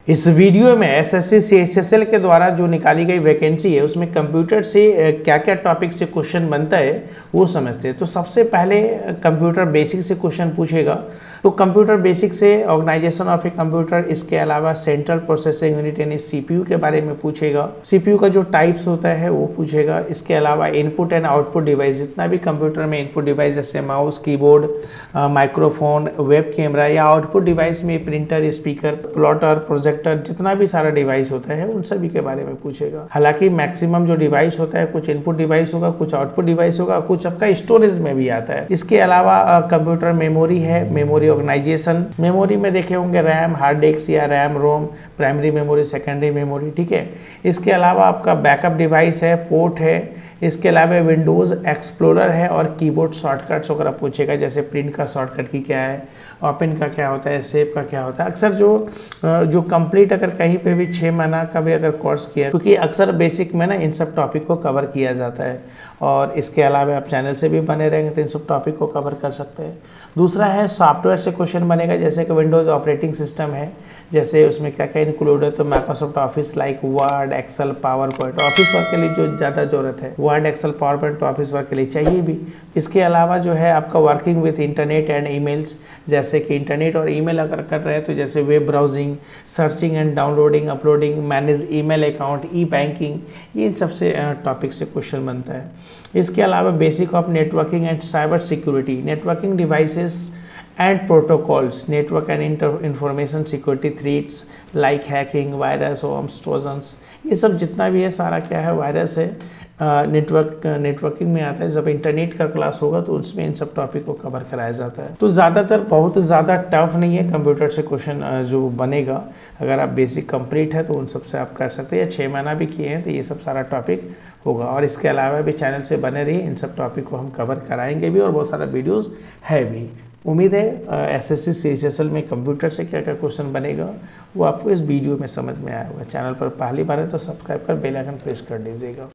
इस वीडियो में SSC CHSL के द्वारा जो निकाली गई वैकेंसी है उसमें कंप्यूटर से क्या क्या टॉपिक से क्वेश्चन बनता है वो समझते हैं। तो सबसे पहले कंप्यूटर बेसिक से क्वेश्चन पूछेगा। तो कंप्यूटर बेसिक से ऑर्गेनाइजेशन ऑफ ए कंप्यूटर, इसके अलावा सेंट्रल प्रोसेसिंग यूनिट यानी सीपीयू के बारे में पूछेगा। सीपीयू का जो टाइप्स होता है वो पूछेगा। इसके अलावा इनपुट एंड आउटपुट डिवाइस, जितना भी कंप्यूटर में इनपुट डिवाइस जैसे mouse, keyboard, microphone, web camera या आउटपुट डिवाइस में प्रिंटर, स्पीकर, प्लॉटर, प्रोजेक्टर, जितना भी सारा डिवाइस होता है उन सभी के बारे में पूछेगा। हालांकि मैक्सिमम जो डिवाइस होता है कुछ इनपुट डिवाइस होगा, कुछ आउटपुट डिवाइस होगा, कुछ आपका स्टोरेज में भी आता है। इसके अलावा कंप्यूटर मेमोरी है, मेमोरी ऑर्गेनाइजेशन, मेमोरी में देखे होंगे रैम, हार्ड डिस्क या RAM ROM, primary memory, secondary memory, ठीक है। इसके अलावा आपका बैकअप डिवाइस है, पोर्ट है। इसके अलावा विंडोज़ एक्सप्लोरर है और कीबोर्ड शॉर्टकट्स वगैरह पूछेगा, जैसे प्रिंट का शॉर्टकट की क्या है, ओपन का क्या होता है, सेव का क्या होता है। अक्सर जो कंप्लीट अगर कहीं पे भी 6 महीना का भी अगर कोर्स किया, क्योंकि अक्सर बेसिक में ना इन सब टॉपिक को कवर किया जाता है। और इसके अलावा आप चैनल से भी बने रहेंगे तो इन सब टॉपिक को कवर कर सकते हैं। दूसरा है सॉफ्टवेयर से क्वेश्चन बनेगा, जैसे कि विंडोज़ ऑपरेटिंग सिस्टम है, जैसे उसमें क्या क्या इंक्लूड है। तो Microsoft office like Word, Excel, PowerPoint, office work के लिए जो ज़्यादा ज़रूरत है, वर्ड, एक्सेल, पावर पॉइंट तो ऑफिस वर्क के लिए चाहिए भी। इसके अलावा जो है आपका working with internet and emails, जैसे कि इंटरनेट और ईमेल अगर कर रहे हैं तो जैसे web browsing, searching and downloading, uploading, manage email account, e banking, इन सबसे टॉपिक से क्वेश्चन बनता है। इसके अलावा basic of networking and cyber security, networking devices and protocols, network and information security threats like hacking, virus, worms, Trojans, ये सब जितना भी है सारा क्या है वायरस है, नेटवर्किंग में आता है। जब इंटरनेट का क्लास होगा तो उसमें इन सब टॉपिक को कवर कराया जाता है। तो ज़्यादातर बहुत ज़्यादा टफ नहीं है कंप्यूटर से क्वेश्चन जो बनेगा। अगर आप बेसिक कंप्लीट है तो उन सब से आप कर सकते हैं, या 6 महीना भी किए हैं तो ये सब सारा टॉपिक होगा। और इसके अलावा भी चैनल से बने रहिए, इन सब टॉपिक को हम कवर कराएंगे भी और बहुत सारा वीडियोज़ है भी। उम्मीद है एसएससी सीएचएसएल में कंप्यूटर से क्या क्या क्वेश्चन बनेगा वो आपको इस वीडियो में समझ में आया होगा। चैनल पर पहली बार है तो सब्सक्राइब कर बेल आइकन प्रेस कर दीजिएगा।